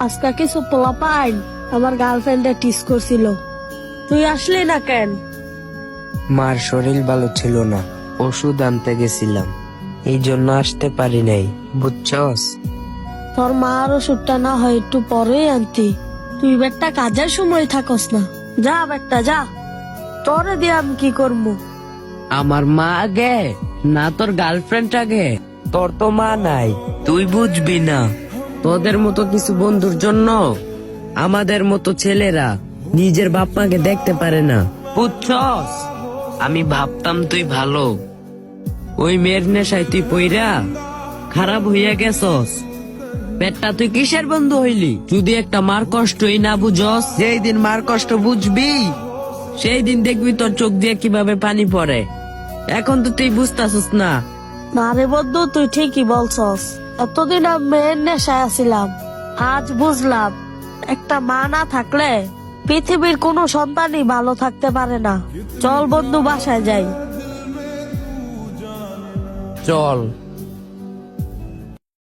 আজকে কিছু পোলাপাইন আমার গার্লফ্রেন্ডে টিস করছিল, তুই আসলি না কেন? মার শরীর ভালো ছিল না, ওষুধ আনতে গেছিলাম, এই জন্য আসতে পারি নাই, বুঝছস? তোর মার ওষুধটা না হয় একটু পরেই আনতি, তুই বেটা কাজের সময় থাকস না। যা বেটা যা, তোরে দিয়ে আমি কি করবো? আমার মা আগে না তোর গার্লফ্রেন্ড আগে? তোর তো মা নাই, তুই বুঝবি না। তোদের মতো কিছু বন্ধুর জন্য আমাদের মতো ছেলেরা নিজের বাপ মাকে দেখতে পারে না, বুঝছস? আমি ভাবতাম তুই ভালো, ওই মেয়ের নেশায় তুই পইরা খারাপ হইয়া গেছস। পেটটা তুই কিসের বন্ধু হইলি? যদি একটা মার কষ্টই না বুঝস, যেই দিন মার কষ্ট বুঝবি সেই দিন দেখবি তোর চোখ দিয়ে কিভাবে পানি পড়ে। এখন তো তুই বুঝতাছস না। না রে বন্ধু, তুই ঠিকই বলছস। এতদিন আমি মেয়ের নেশায় আছিলাম, আজ বুঝলাম একটা মা না থাকলে পৃথিবীর কোনো সন্তানই ভালো থাকতে পারে না। চল বন্ধু, বাসায় যাই। চল।